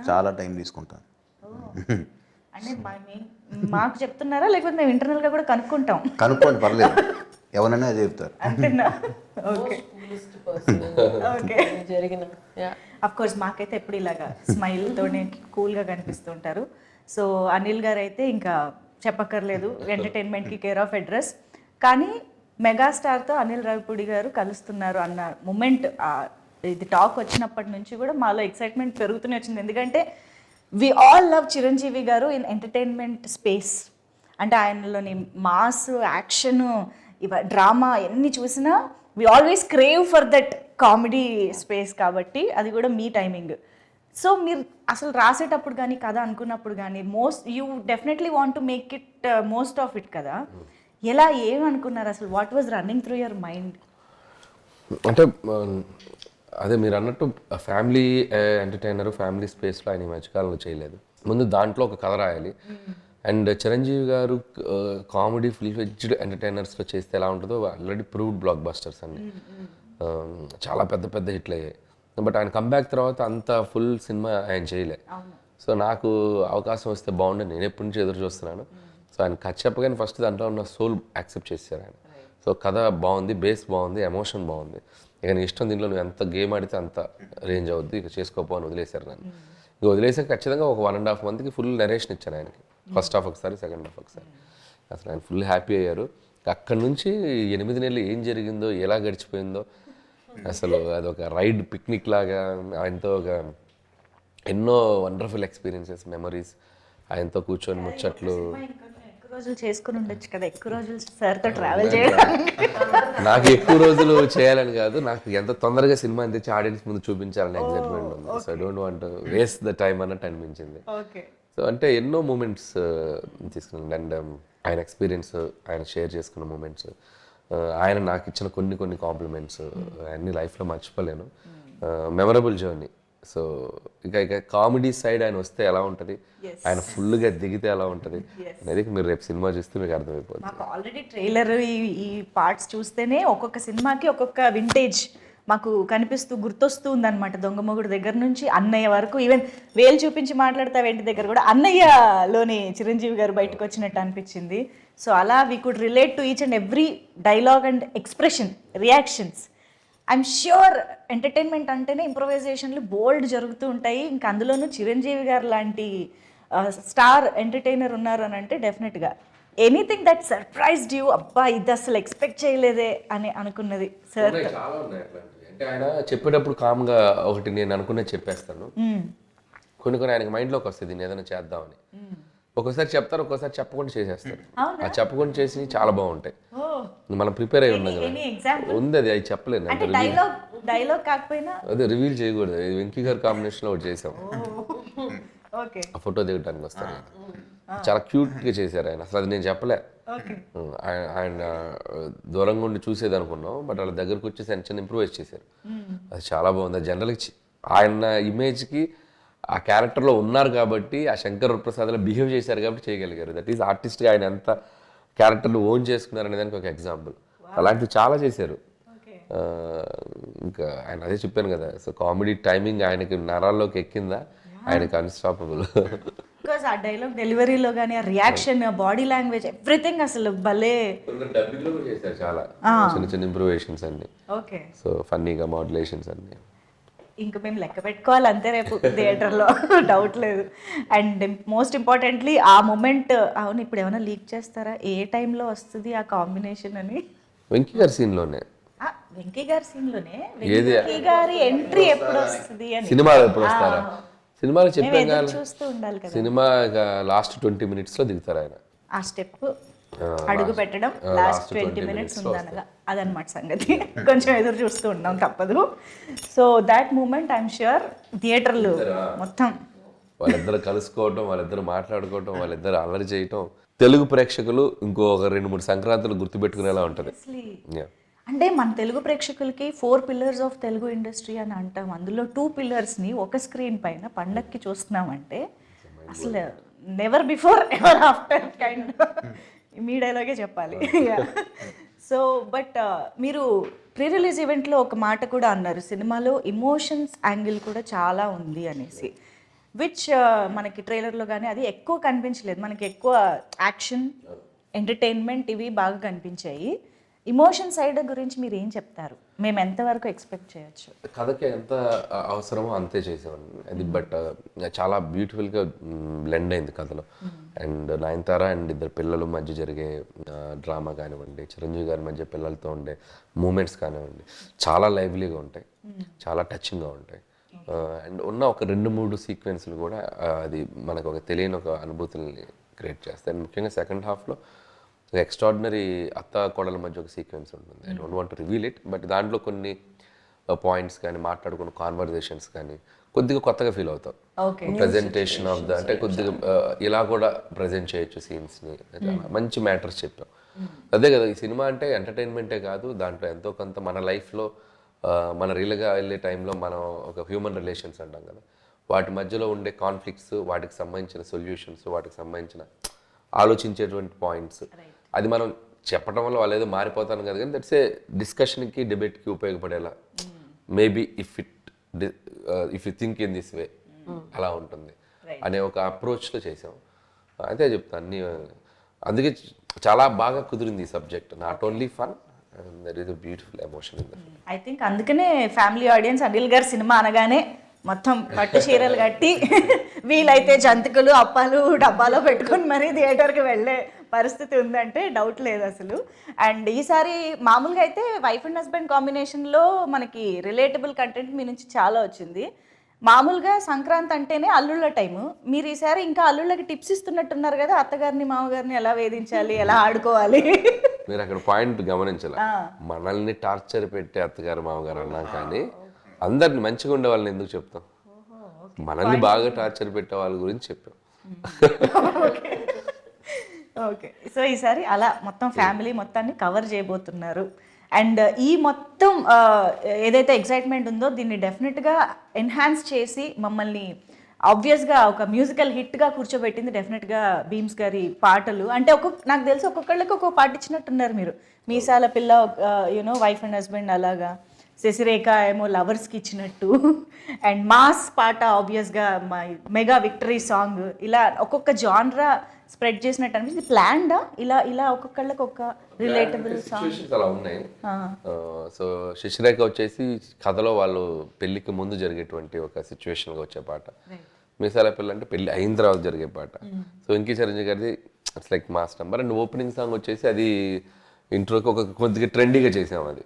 చాలా టైం తీసుకుంటాను. అంటే మాకు చెప్తున్నారా లేకపోతే మేము ఇంటర్నల్గా కూడా కనుక్కుంటాం? కనుక్కోండి, పర్లేదు, ఎవరైనా చెప్తారు. అంతేనా? Okay okay. జరిగిన అఫ్ కోర్స్ మాకైతే ఎప్పుడు ఇలాగా స్మైల్తోనే కూల్గా కనిపిస్తుంటారు. సో అనిల్ గారు అయితే ఇంకా చెప్పక్కర్లేదు, ఎంటర్టైన్మెంట్కి కేర్ ఆఫ్ అడ్రస్. కానీ మెగాస్టార్తో అనిల్ రావిపూడి గారు కలుస్తున్నారు అన్న మూమెంట్, ఇది టాక్ వచ్చినప్పటి నుంచి కూడా మాలో ఎక్సైట్మెంట్ పెరుగుతూనే వచ్చింది. ఎందుకంటే వి ఆల్ లవ్ చిరంజీవి గారు ఇన్ ఎంటర్టైన్మెంట్ స్పేస్. అంటే ఆయనలోని మాస్, యాక్షన్, డ్రామా ఎన్ని చూసినా we always crave for that comedy space. కాబట్టి అది కూడా మీ టైమింగ్. సో మీరు అసలు రాసేటప్పుడు కానీ కథ అనుకున్నప్పుడు కానీ you definitely want to make it most of it కదా. ఎలా ఏమనుకున్నారు అసలు? What was running through your mind? అంటే అదే మీరు అన్నట్టు ఫ్యామిలీ ఎంటర్టైనర్, ఫ్యామిలీ స్పేస్లో ఆయన ఈ మధ్యకాలంలో చేయలేదు. ముందు దాంట్లో ఒక కథ రాయాలి. అండ్ చిరంజీవి గారు కామెడీ ఫుల్ ఫ్లెడ్జ్డ్ ఎంటర్టైనర్స్లో చేస్తే ఎలా ఉంటుందో ఆల్రెడీ ప్రూవ్డ్ బ్లాక్ బస్టర్స్ అన్ని చాలా పెద్ద పెద్ద హిట్లు అయ్యాయి. బట్ ఆయన కంబ్యాక్ తర్వాత అంత ఫుల్ సినిమా ఆయన చేయలే. సో నాకు అవకాశం వస్తే బాగుండే, నేను ఎప్పటి నుంచి ఎదురు చూస్తున్నాను. సో ఆయన కథ చెప్పగానే ఫస్ట్ దాంట్లో ఉన్న సోల్ యాక్సెప్ట్ చేశారు ఆయన. సో కథ బాగుంది, బేస్ బాగుంది, ఎమోషన్ బాగుంది, ఇక నీ ఇష్టం, దీంట్లో నువ్వు ఎంత గేమ్ ఆడితే అంత రేంజ్ అవుద్ది, ఇక చేసుకోపో అని వదిలేశారు నన్ను. ఇక వదిలేసాక ఖచ్చితంగా ఒక 1.5 monthకి ఫుల్ నరేషన్ ఇచ్చాను ఆయనకి. ఫస్ట్ హాఫ్ ఒకసారి, సెకండ్ హాఫ్ ఒకసారి. అసలు ఆయన ఫుల్ హ్యాపీ అయ్యారు. అక్కడి నుంచి 8 నెలలు ఏం జరిగిందో, ఎలా గడిచిపోయిందో, అసలు అదొక రైడ్, పిక్నిక్ లాగా ఆయనతో ఒక ఎన్నో వండర్ఫుల్ ఎక్స్పీరియన్సెస్, మెమరీస్, ఆయనతో కూర్చొని ముచ్చట్లు. రోజులు చేసుకుని ఉండొచ్చు కదా, ఎక్కువ రోజులు సార్తో ట్రావెల్ చేయడం. నాకు ఎక్కువ రోజులు చేయాలని కాదు, నాకు ఎంత తొందరగా సినిమా తెచ్చి ఆడియన్స్ ముందు చూపించాలని ఎగ్జైట్మెంట్ ఉంది. So I don't want waste the time అన్నట్టు అనిపించింది. సో అంటే ఎన్నో మూమెంట్స్ తీసుకున్నాను. అండ్ ఆయన ఎక్స్పీరియన్స్, ఆయన షేర్ చేసుకున్న మూమెంట్స్, ఆయన నాకు ఇచ్చిన కొన్ని కాంప్లిమెంట్స్ అన్ని లైఫ్లో మర్చిపోలేను. Memorable journey. సో ఇక కామెడీ సైడ్ ఆయన వస్తే ఎలా ఉంటుంది, ఆయన ఫుల్గా దిగితే ఎలా ఉంటుంది అనేది మీరు రేపు సినిమా చూస్తే మీకు అర్థమైపోతుంది. మాకు ఆల్రెడీ ట్రైలర్, ఈ పార్ట్స్ చూస్తేనే ఒక్కొక్క సినిమాకి ఒక్కొక్క వింటేజ్ మాకు కనిపిస్తూ గుర్తొస్తూ ఉందన్నమాట. దొంగమొగుడు దగ్గర నుంచి అన్నయ్య వరకు, ఈవెన్ వేలు చూపించి మాట్లాడతా వెంటి దగ్గర కూడా అన్నయ్యలోని చిరంజీవి గారు బయటకు వచ్చినట్టు అనిపించింది. సో అలా we could relate to each and every dialogue and expression, reactions. I'm sure entertainment అంటేనే ఇంప్రొవైజేషన్లు బోల్డ్ జరుగుతూ ఉంటాయి. ఇంకా అందులోనూ చిరంజీవి గారు లాంటి స్టార్ ఎంటర్టైనర్ ఉన్నారు అని అంటే డెఫినెట్గా ఎనీథింగ్ దట్ సర్ప్రైజ్డ్ యూ, అబ్బా ఇది అసలు ఎక్స్పెక్ట్ చేయలేదే అని అనుకున్నది సార్? చాలా ఉన్నాయి అట్లాంటివి. అంటే ఆయన చెప్పేటప్పుడు కామ్గా ఒకటి నేను అనుకున్నది చెప్పేస్తాను. కొన్ని ఆయనకి మైండ్లోకి వస్తుంది నేను ఏదైనా చేద్దామని. ఒక్కోసారి చెప్తారు, ఒక్కోసారి చెప్పకుండా చేసేస్తారు. ఆ చెప్పకుండా చేసి చాలా బాగుంటాయి. మనం ప్రిపేర్ అయి ఉన్నాం కదా, ఉంది అది చెప్పలేను. డైలాగ్ కాకపోయినా అదే రివీల్ చేయకూడదు. వెంకీ గారి కాంబినేషన్ లో ఒకటి చేసాం, ఆ ఫోటో దిగడానికి వస్తారు. చాలా క్యూట్ గా చేశారు ఆయన. అసలు అది నేను చెప్పలే, ఆయన దూరంగా ఉండి చూసేది అనుకున్నాం, బట్ వాళ్ళ దగ్గరకు వచ్చేసి ఆయన చిన్న ఇంప్రూవైజ్ చేశారు. అది చాలా బాగుంది. జనరల్గా ఆయన ఇమేజ్కి ఆ క్యారెక్టర్లో ఉన్నారు కాబట్టి, ఆ శంకర్ వరప్రసాద్లో బిహేవ్ చేశారు కాబట్టి చేయగలిగారు. దట్ ఈస్ ఆర్టిస్ట్గా ఆయన ఎంత క్యారెక్టర్లు ఓన్ చేసుకున్నారు అనే దానికి ఒక ఎగ్జాంపుల్. అలాంటివి చాలా చేశారు. ఇంకా ఆయన అదే చెప్పాను కదా, సో కామెడీ టైమింగ్ ఆయనకి నరాల్లోకి ఎక్కిందా, ఆయనకి అన్స్టాపబుల్. బికాస్ ఆ డైలాగ్ డెలివరీలో కానీ ఆ రియాక్షన్, బాడీ లాంగ్వేజ్, ఎవ్రీథింగ్ అసలు భలే. డబ్బింగ్లో కూడా చేశారు చాలా చిన్న చిన్న ఇంప్రూవేషన్స్ అన్ని. ఓకే, సో ఫన్నీగా మాడ్యులేషన్స్ అన్ని. ఇంకా మేము లెక్క పెట్టుకోవాలి అంతే రేపు థియేటర్లో, డౌట్ లేదు. అండ్ మోస్ట్ ఇంపార్టెంట్లీ ఆ మూమెంట్, అవును ఇప్పుడు ఏమైనా లీక్ చేస్తారా ఏ టైంలో వస్తుంది ఆ కాంబినేషన్ అని? వెంకీ గారి సీన్లోనే, వెంకీ గారి సీన్లోనే వెంకీ గారి ఎంట్రీ ఎప్పుడు వస్తుంది అని. సినిమాలో ఎప్పుడు వస్తారా? సినిమాలో చెప్పాం కదా, చూస్తూ ఉండాలి కదా. సినిమా లాస్ట్ 20 minutes లో దిగుతారు ఆయన. ఆ స్టెప్ అడుగు పెట్టడం లాస్ట్ 20 minutes ఉందనగా అదనమాట సంగతి. కొంచెం ఎదురు చూస్తూ ఉన్నాం, తప్పదు. So that moment I'm sure థియేటర్లు మొత్తం వాళ్ళిద్దరు కలుసుకోవటం, వాళ్ళిద్దరు మాట్లాడుకోవటం, వాళ్ళిద్దరు అల్లరి చేయటం తెలుగు ప్రేక్షకులు ఇంకో 2-3 సంక్రాంతులు గుర్తుపెట్టుకునేలా ఉంటుంది. అంటే మన తెలుగు ప్రేక్షకులకి 4 pillars ఆఫ్ తెలుగు ఇండస్ట్రీ అని అంటాం. అందులో 2 pillars-ని ఒక స్క్రీన్ పైన పండక్కి చూస్తున్నామంటే అసలు never before ever after kind మీ డైలాగే చెప్పాలి. సో బట్ మీరు ప్రీ రిలీజ్ ఈవెంట్లో ఒక మాట కూడా అన్నారు, సినిమాలో ఇమోషన్స్ యాంగిల్ కూడా చాలా ఉంది అనేసి, విచ్ మనకి ట్రైలర్లో కానీ అది ఎక్కువ కనిపించలేదు. మనకి ఎక్కువ యాక్షన్, ఎంటర్టైన్మెంట్ ఇవి బాగా కనిపించాయి. ఇమోషన్ సైడ్ గురించి మీరు ఏం చెప్తారు? మేము ఎంతవరకు ఎక్స్పెక్ట్ చేయొచ్చు? కథకి ఎంత అవసరమో అంతే చేసామండి అది. బట్ చాలా బ్యూటిఫుల్గా బ్లెండ్ అయింది కథలో. అండ్ నయనతార అండ్ ఇద్దరు పిల్లల మధ్య జరిగే డ్రామా కానివ్వండి, చిరంజీవి గారి మధ్య పిల్లలతో ఉండే మూమెంట్స్ కానివ్వండి, చాలా లైవ్లీగా ఉంటాయి, చాలా టచింగ్గా ఉంటాయి. అండ్ ఉన్న ఒక 2-3 సీక్వెన్స్లు కూడా అది మనకు ఒక తెలియని ఒక అనుభూతుల్ని క్రియేట్ చేస్తాయి. అండ్ ముఖ్యంగా సెకండ్ హాఫ్లో ఎక్స్ట్రాడినరీ అత్త కోడల మధ్య ఒక సీక్వెన్స్ ఉంటుంది. I don't want to reveal it, but దాంట్లో కొన్ని పాయింట్స్ కానీ మాట్లాడుకున్న కాన్వర్జేషన్స్ కానీ కొద్దిగా కొత్తగా ఫీల్ అవుతాం. ప్రజెంటేషన్ ఆఫ్ ద అంటే కొద్దిగా ఇలా కూడా ప్రజెంట్ చేయొచ్చు సీన్స్ని, మంచి మ్యాటర్స్ చెప్పాం. అదే కదా ఈ సినిమా అంటే ఎంటర్టైన్మెంటే కాదు, దాంట్లో ఎంతో కొంత మన లైఫ్లో మన రియల్గా వెళ్ళే టైంలో మనం ఒక హ్యూమన్ రిలేషన్స్ అంటాం కదా, వాటి మధ్యలో ఉండే కాన్ఫ్లిక్ట్స్, వాటికి సంబంధించిన సొల్యూషన్స్, వాటికి సంబంధించిన ఆలోచించేటువంటి పాయింట్స్, అది మనం చెప్పడం వల్ల వాళ్ళు ఏదో మారిపోతాను కదా, కానీ దట్స్ ఏ డిస్కషన్కి, డిబేట్కి ఉపయోగపడేలా maybe if you think in this way అలా ఉంటుంది అనే ఒక అప్రోచ్లో చేసాం. అయితే చెప్తాను అన్ని. అందుకే చాలా బాగా కుదిరింది ఈ subject. Not only fun, there is a beautiful emotion in that. I think అందుకనే ఫ్యామిలీ ఆడియన్స్ అనిల్ గారి సినిమా అనగానే మొత్తం పట్టు చీరలు కట్టి వీలైతే జంతికలు, అప్పాలు డబ్బాలో పెట్టుకొని మరీ థియేటర్కి వెళ్ళే పరిస్థితి ఉందంటే డౌట్ లేదు అసలు. అండ్ ఈసారి మామూలుగా అయితే వైఫ్ అండ్ హస్బెండ్ కాంబినేషన్లో మనకి రిలేటబుల్ కంటెంట్ మీ నుంచి చాలా వచ్చింది. మామూలుగా సంక్రాంతి అంటేనే అల్లుళ్ళ టైము, మీరు ఈసారి ఇంకా అల్లుళ్ళకి టిప్స్ ఇస్తున్నట్టున్నారు కదా, అత్తగారిని మామగారిని ఎలా వేధించాలి, ఎలా ఆడుకోవాలి. మీరు అక్కడ పాయింట్ గమనించాలి, మనల్ని టార్చర్ పెట్టే అత్తగారు మామగారు అన్నా కానీ అందరిని మంచిగా ఉండే వాళ్ళని ఎందుకు చెప్తాం? మనల్ని బాగా టార్చర్ పెట్టే వాళ్ళ గురించి చెప్పాం. ఓకే, సో ఈసారి అలా మొత్తం ఫ్యామిలీ మొత్తాన్ని కవర్ చేయబోతున్నారు. అండ్ ఈ మొత్తం ఏదైతే ఎక్సైట్మెంట్ ఉందో దీన్ని డెఫినెట్గా ఎన్హాన్స్ చేసి మమ్మల్ని ఆబ్వియస్గా ఒక మ్యూజికల్ హిట్గా కూర్చోబెట్టింది డెఫినెట్గా భీమ్స్ గారి పాటలు. అంటే నాకు తెలిసి ఒక్కొక్కళ్ళకి ఒక్కొక్క పాట ఇచ్చినట్టున్నారు మీరు. మీసాల పిల్ల, యూనో వైఫ్ అండ్ హస్బెండ్ అలాగా. శశిరేఖ ఏమో లవర్స్కి ఇచ్చినట్టు, అండ్ మాస్ పాట ఆబ్వియస్గా మెగా విక్టరీ సాంగ్, ఇలా ఒక్కొక్క జాన్రా స్ప్రెడ్ చేసినట్టు అనిపిస్తుంది. ప్లాన్డా ఇలా ఇలా ఒక్కొక్కళ్ళకి ఒక రిలేటబుల్ సాంగ్? సిచ్యువేషన్స్ అలా ఉన్నాయి. సో శశిరేఖ వచ్చేసి కథలో వాళ్ళు పెళ్లికి ముందు జరిగేటువంటి ఒక సిచ్యువేషన్గా వచ్చే పాట. మీసాల పిల్ల అంటే పెళ్లి అయిన తర్వాత జరిగే పాట. సో వెంకీ చిరంజీవి గారిది it's like mass number. And opening song వచ్చేసి అది ఇంట్రోకి ఒక కొద్దిగా ట్రెండీగా చేసాం అది.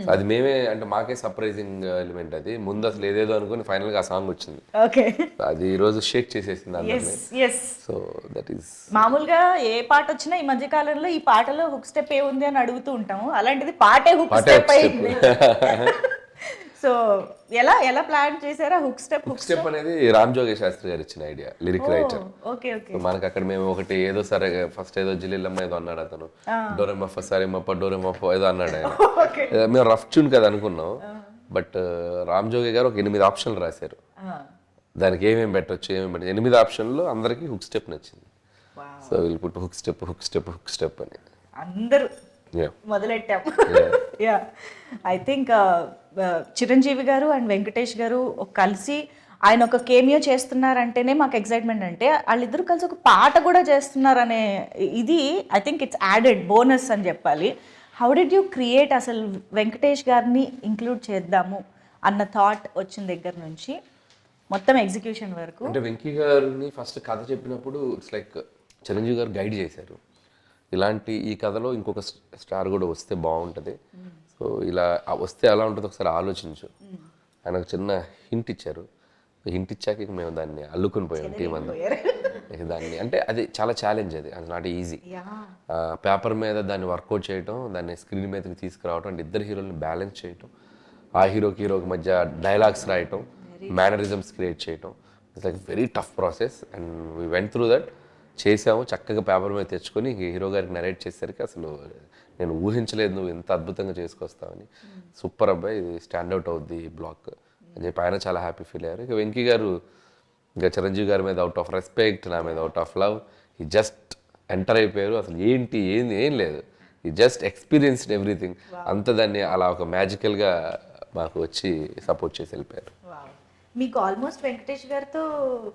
సో అది మేమే అంటే మాకే సర్ప్రైజింగ్ ఎలిమెంట్ అది. ముందు అసలు ఏదేదో అనుకుని ఫైనల్గా ఆ సాంగ్ వచ్చింది. ఓకే, అది ఈ రోజు షేక్ చేసేసింది అందరినీ. ఎస్. సో దట్ ఈస్ మామూలుగా ఏ పాట వచ్చినా ఈ మధ్య కాలంలో ఈ పాటలో హుక్ స్టెప్ ఏ ఉంది అని అడుగుతూ ఉంటాము, అలాంటిది పాటే హుక్ స్టెప్ అయింది. సో ఎలా ఎలా ప్లాన్ చేశారా హుక్ స్టెప్? హుక్ స్టెప్ అనేది రామ్ జోగి శాస్త్రి గారు ఇచ్చిన idea, lyric writer. Okay okay. మనకి అక్కడ మేము ఒకటి ఏదో సరే ఫస్ట్ ఏదో జిల్లిల్లమ్మ ఏదో అన్నాడు అతను, డోరెమఫ సరేమప్ప డోరెమఫ ఏదో అన్నాడు ఆయన. మేము రఫ్ ట్యూన్ కదా అనుకున్నాం, బట్ రామ్ జోగి గారు ఒక 8 ఆప్షన్లు రాశారు. దానికి ఏమేమి పెట్టచ్చు 8 ఆప్షన్లు అందరికి హుక్ స్టెప్ నచ్చింది. సో వీళ్ళు పుట్టు hook step hook step hook step అని అందరూ మొదలెట్టాం. యా, ఐ థింక్ చిరంజీవి గారు అండ్ వెంకటేష్ గారు కలిసి ఆయన ఒక కేమియో చేస్తున్నారంటేనే మాకు ఎక్సైట్మెంట్. అంటే వాళ్ళిద్దరూ కలిసి ఒక పాట కూడా చేస్తున్నారనే ఇది I think it's added bonus అని చెప్పాలి. హౌ డిడ్ యూ క్రియేట్ అసలు వెంకటేష్ గారిని ఇంక్లూడ్ చేద్దాము అన్న థాట్ వచ్చిన దగ్గర నుంచి మొత్తం ఎగ్జిక్యూషన్ వరకు? అంటే వెంకీ గారిని ఫస్ట్ కథ చెప్పినప్పుడు ఇట్స్ లైక్ చిరంజీవి గారు గైడ్ చేశారు. ఇలాంటి ఈ కథలో ఇంకొక స్టార్ కూడా వస్తే బాగుంటుంది, సో ఇలా వస్తే ఎలా ఉంటుందో ఒకసారి ఆలోచించు. ఆయన ఒక చిన్న హింట్ ఇచ్చారు. హింట్ ఇచ్చాక మేము దాన్ని అల్లుకొని పోయాం టీం అంతా. దాన్ని అంటే అది చాలా ఛాలెంజ్, అది నాట్ ఈజీ. పేపర్ మీద దాన్ని వర్కౌట్ చేయటం, దాన్ని స్క్రీన్ మీదకి తీసుకురావటం, అంటే ఇద్దరు హీరోని బ్యాలెన్స్ చేయటం, ఆ హీరోకి మధ్య డైలాగ్స్ రాయటం, మేనరిజమ్స్ క్రియేట్ చేయటం, it's like very tough process. And we went through that. చేసాము, చక్కగా పేపర్ మీద తెచ్చుకొని హీరో గారికి నరేట్ చేసేసరికి అసలు నేను ఊహించలేదు నువ్వు ఎంత అద్భుతంగా చేసుకొస్తావని. సూపర్ అబ్బాయి, ఇది స్టాండ్అవుట్ అవుద్ది బ్లాక్ అని చెప్పి ఆయన చాలా హ్యాపీ ఫీల్ అయ్యారు. ఇక వెంకీ గారు ఇంకా చిరంజీవి గారి మీద అవుట్ ఆఫ్ రెస్పెక్ట్, నా మీద అవుట్ ఆఫ్ లవ్, ఈ జస్ట్ ఎంటర్ అయిపోయారు. అసలు ఏం లేదు, ఈ జస్ట్ ఎక్స్పీరియన్స్డ్ ఎవ్రీథింగ్. అంత దాన్ని అలా ఒక మ్యాజికల్గా మాకు వచ్చి సపోర్ట్ చేసి వెళ్ళిపోయారు. మీకు ఆల్మోస్ట్ వెంకటేష్ గారితో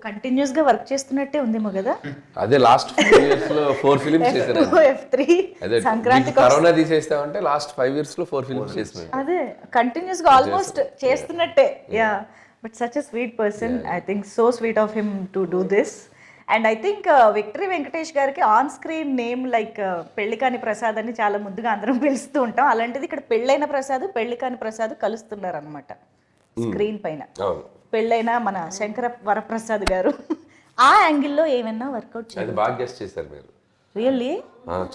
కంటిన్యూస్ గా వర్క్ చేస్తున్నట్టే ఉందేమో కదా? అదే లాస్ట్ 4 years లో 4 ఫిలిమ్స్ చేశారు. అదే సంక్రాంతి కరోనా తీసేస్తామంటే లాస్ట్ 5 years లో 4 ఫిలిమ్స్ చేసినారు. అదే కంటిన్యూస్ గా ఆల్మోస్ట్ చేస్తున్నట్టే. Yeah, but such a sweet person. I think so sweet of him to do this. And I think victory Venkatesh గారికి on screen name like Pellikani Prasad అని చాలా ముందుగా అందరం పిలుస్తూ ఉంటాం. అలాంటిది ఇక్కడ పెళ్ళైన ప్రసాద్ పెళ్లికాని ప్రసాద్ కలుస్తున్నారు అనమాట స్క్రీన్ పైన. పెళ్ళైన మన శంకర వరప్రసాద్ గారు ఆ యాంగిల్లో ఏమైనా వర్కౌట్ చేయాలి? అది బాగా గెస్ చేశారు మీరు. రియల్లీ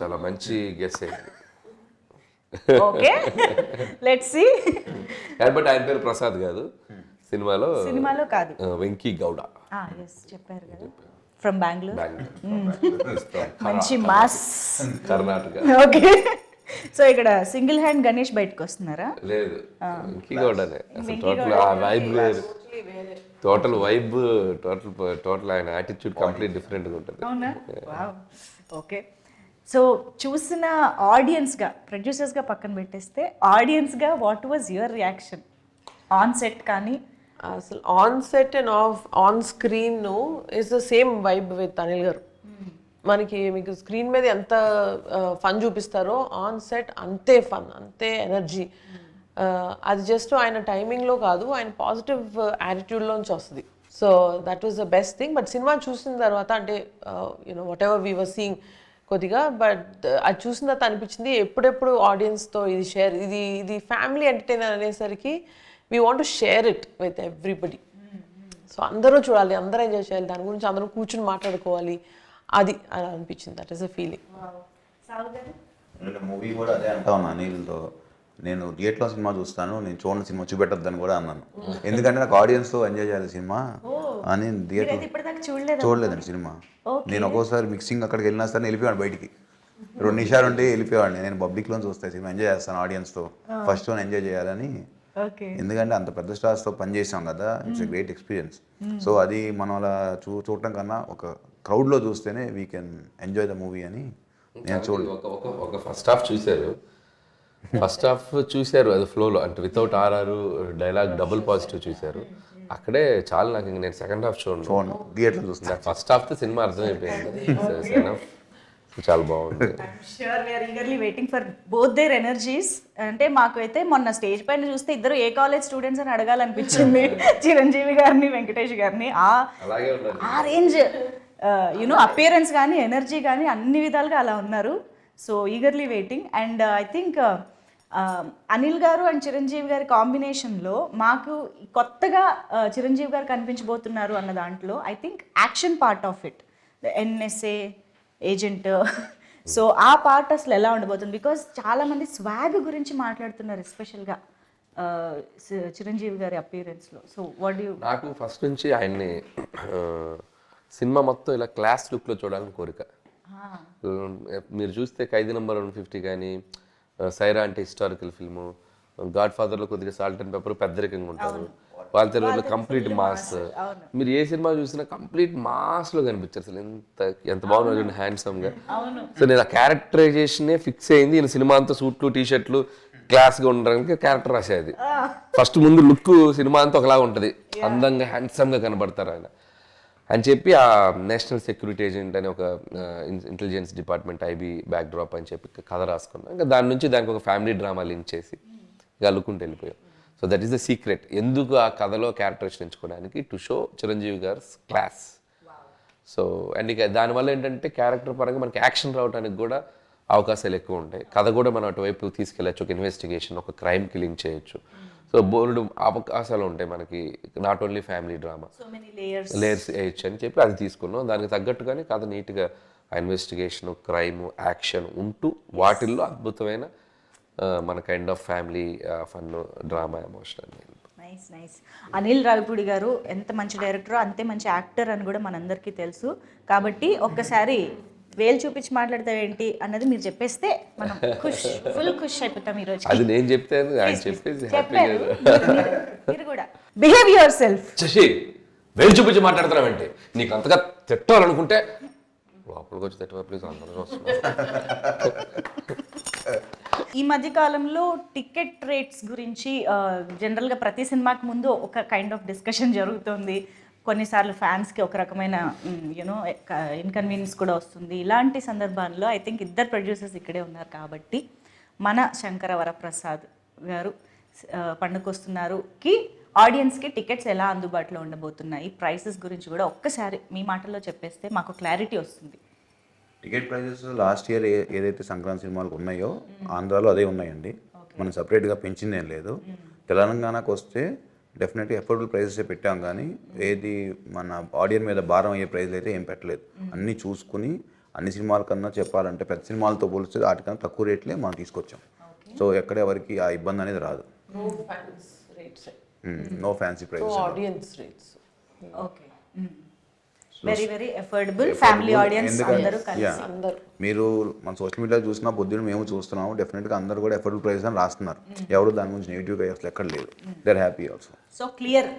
చాలా మంచి గెస్ అయింది. Okay, let's see. బట్ ఆయన పేరు ప్రసాద్ కాదు, సినిమాలో కాదు, వెంకీ గౌడ. ఎస్ చెప్పారు కదా, ఫ్రమ్ బెంగళూరు. మంచి మాస్ కర్ణాటక. ఓకే, సో ఇక్కడ సింగిల్ హ్యాండ్ గణేష్ బయటకు వస్తున్నారా? లేదు, వెంకీ గౌడనే. అసలు టోటల్ ఆ వైబ్ వేరు, టోటల్ వైబ్, టోటల్ ఆయన యాటిట్యూడ్ కంప్లీట్ డిఫరెంట్గా ఉంటుంది. అవునా? ఓకే, సో చూసిన ఆడియన్స్గా, ప్రొడ్యూసర్స్గా పక్కన పెట్టేస్తే ఆడియన్స్గా what was your reaction on set? కానీ అసలు on set and on screen is the same vibe with Anil garu. మనకి మీకు స్క్రీన్ మీద ఎంత ఫన్ చూపిస్తారో ఆన్ సెట్ అంతే ఫన్, అంతే ఎనర్జీ. అది జస్ట్ ఆయన టైమింగ్లో కాదు, ఆయన పాజిటివ్ యాటిట్యూడ్లోంచి వస్తుంది. So that was the best thing. But cinema చూసిన తర్వాత అంటే you know whatever we were seeing కొద్దిగా, బట్ అది చూసిన తర్వాత అనిపించింది ఎప్పుడెప్పుడు ఆడియన్స్తో ఇది షేర్, ఇది ఫ్యామిలీ ఎంటర్టైనర్ అనేసరికి we want to share it with everybody. So అందరూ చూడాలి, అందరూ ఎంజాయ్ చేయాలి, దాని గురించి అందరూ కూర్చుని మాట్లాడుకోవాలి, అది అలా అనిపించింది. That is a feeling. Movie కూడా అదే అంటా ఉన్నా అనిల్తో, నేను థియేటర్లో సినిమా చూస్తాను, నేను చూడని సినిమా చూపెట్టద్దని కూడా అన్నాను. ఎందుకంటే నాకు ఆడియన్స్తో ఎంజాయ్ చేయాలి సినిమా అని. థియేటర్ చూడలేదండి సినిమా. నేను ఒక్కోసారి మిక్సింగ్ అక్కడికి వెళ్ళినా సరే వెళ్ళిపోయాను బయటికి, 2 నిమిషాలు ఉంటే వెళ్ళిపోయాడిని. నేను పబ్లిక్లో చూస్తాను సినిమా, ఎంజాయ్ చేస్తాను ఆడియన్స్తో, ఫస్ట్ వన్ ఎంజాయ్ చేయాలని. ఎందుకంటే అంత పెద్ద స్టార్స్తో పని చేసాం కదా, it's a great experience. So అది మనం అలా చూడటం కన్నా ఒక క్రౌడ్లో చూస్తేనే we can enjoy the movie అని నేను చూడలేదు. ఒక ఫస్ట్ హాఫ్ చూశారు, ఫస్ట్ హాఫ్ చూశారు అది ఫ్లోలో, అంటే without RR dialogue double positive చూశారు. అక్కడే చాలా నాకు ఇంక నేను సెకండ్ హాఫ్ చూడండి, థియేటర్ చూస్తాను. నాకు ఫస్ట్ హాఫ్ తో సినిమా అర్థమైపోయింది. సెకండ్ హాఫ్ చాలా బాగుంది. Sure we are eagerly waiting for both their energies. అంటే మాకు అయితే మొన్న స్టేజ్ పైన చూస్తే ఇద్దరు ఏ కాలేజ్ స్టూడెంట్స్ అని అడగాలనిపించింది, చిరంజీవి గారిని వెంకటేష్ గారిని. అలాగే ఉండాలి. ఆ రేంజ్ యూనో అపియరెన్స్ కానీ ఎనర్జీ కానీ అన్ని విధాలుగా అలా ఉన్నారు. So eagerly waiting. And I think Anil గారు అండ్ చిరంజీవి గారి కాంబినేషన్లో మాకు కొత్తగా చిరంజీవి గారు కనిపించబోతున్నారు అన్న దాంట్లో I think action part of it, NSA agent. So ఆ పార్ట్ అసలు ఎలా ఉండబోతుంది? బికాజ్ చాలామంది స్వాగ్ గురించి మాట్లాడుతున్నారు, ఎస్పెషల్గా చిరంజీవి గారి అపియరెన్స్లో. So what you? నాకు ఫస్ట్ నుంచి ఆయన్ని సినిమా మొత్తం ఇలా క్లాస్ లుక్లో చూడాలని కోరిక. మీరు చూస్తే ఖైదీ నంబర్ 150 కానీ, సైరా అంటే హిస్టారికల్ ఫిల్ము, గాడ్ ఫాదర్లో కొద్దిగా సాల్ట్ అండ్ పెప్పర్ పెద్దరికంగా ఉంటారు, వాళ్ళ తెలుగులో కంప్లీట్ మాస్. మీరు ఏ సినిమా చూసినా కంప్లీట్ మాస్లో కనిపించారు. అసలు ఎంత బాగున్నారు హ్యాండ్సమ్గా. సో నేను ఆ క్యారెక్టరైజేషనే ఫిక్స్ అయింది. నేను సినిమా అంతా సూట్లు టీషర్ట్లు క్లాస్గా ఉండడానికి క్యారెక్టర్ రాసేది. ఫస్ట్ ముందు లుక్ సినిమా అంతా ఒకలాగా ఉంటుంది, అందంగా హ్యాండ్సమ్గా కనబడతారు ఆయన అని చెప్పి ఆ నేషనల్ సెక్యూరిటీ ఏజెంట్ అని ఒక intelligence department IB back drop అని చెప్పి కథ రాసుకున్నాం. ఇంకా దాని నుంచి దానికి ఒక ఫ్యామిలీ డ్రామా లింక్ చేసి ఇక అల్లుకుంటూ వెళ్ళిపోయాం. So that is the secret. ఎందుకు ఆ కథలో క్యారెక్టరేషన్ ఎంచుకోవడానికి, టు షో చిరంజీవి గారి క్లాస్. సో అండ్ ఇక దానివల్ల ఏంటంటే క్యారెక్టర్ పరంగా మనకి యాక్షన్ రావడానికి కూడా అవకాశాలు ఎక్కువ ఉంటాయి. కథ కూడా మనం అటువైపు తీసుకెళ్ళచ్చు, ఒక ఇన్వెస్టిగేషన్, ఒక క్రైమ్కి లింక్ చేయొచ్చు. సో బోల్డ్ అవకాశాలు ఉంటాయి మనకి, not only family drama, layers వేయచ్చు అని చెప్పి అది తీసుకున్నాం. దానికి తగ్గట్టుగానే కథ నీట్గా ఇన్వెస్టిగేషన్, క్రైమ్, యాక్షన్ ఉంటూ వాటిల్లో అద్భుతమైన మన kind of family fun, drama, emotional. Nice nice. Anil Ravipudi గారు ఎంత మంచి డైరెక్టర్, అంతే మంచి యాక్టర్ అని కూడా మనందరికీ తెలుసు. కాబట్టి ఒక్కసారి వేలు చూపించి మాట్లాడతావేంటి అన్నది మీరు చెప్పేస్తే మనం ఫుల్ ఖుష్ అయిపోతాం ఈరోజు. అది నేను చెప్తే ఆయన చెప్పేసి మీరు కూడా బిహేవ్ యువర్ సెల్ఫ్. శశి వేలు చూపించి మాట్లాడుతున్నావేంటి? నీకు అంతగా తిట్టాలనుకుంటే లోపలికి వచ్చి తిట్టవా ప్లీజ్, అందరూ వస్తున్నారు. ఈ మధ్య కాలంలో టికెట్ రేట్స్ గురించి జనరల్గా ప్రతి సినిమాకి ముందు ఒక కైండ్ ఆఫ్ డిస్కషన్ జరుగుతుంది. కొన్నిసార్లు ఫ్యాన్స్కి ఒక రకమైన యూనో ఇన్కన్వీనియన్స్ కూడా వస్తుంది. ఇలాంటి సందర్భాల్లో ఐ థింక్ ఇద్దరు ప్రొడ్యూసర్స్ ఇక్కడే ఉన్నారు కాబట్టి మన శంకర వరప్రసాద్ గారు పండుకొస్తున్నారుకి ఆడియన్స్కి టికెట్స్ ఎలా అందుబాటులో ఉండబోతున్నాయి, ప్రైసెస్ గురించి కూడా ఒక్కసారి మీ మాటల్లో చెప్పేస్తే మాకు క్లారిటీ వస్తుంది. టికెట్ ప్రైజెస్ లాస్ట్ ఇయర్ ఏదైతే సంక్రాంతి సినిమాలకు ఉన్నాయో ఆంధ్రాలో అదే ఉన్నాయండి. మనం సపరేట్గా పెంచింది ఏం లేదు. తెలంగాణకు వస్తే డెఫినెట్గా ఎఫోర్డబుల్ ప్రైజెసే పెట్టాం, కానీ ఏది మన ఆడియన్స్ మీద భారం అయ్యే ప్రైజ్లు అయితే ఏం పెట్టలేదు. అన్నీ చూసుకుని అన్ని సినిమాల కన్నా చెప్పాలంటే పెద్ద సినిమాలతో పోలిస్తే వాటికన్నా తక్కువ రేట్లే మనం తీసుకొచ్చాం. సో ఎక్కడ ఎవరికి ఆ ఇబ్బంది అనేది రాదు. No fancy prices, audience rates. Okay, very very affordable family audience అందరూ కలిసి. మీరు మన సోషల్ మీడియా చూసినా పొద్దున్న మేము చూస్తున్నాము, డెఫినెట్గా అందరూ కూడా అఫోర్డబుల్ ప్రైస్ అని రాస్తున్నారు. ఎవరు దాని గురించి నెగిటివ్గా అసలు ఎక్కడ లేదు. They are happy also. So clear,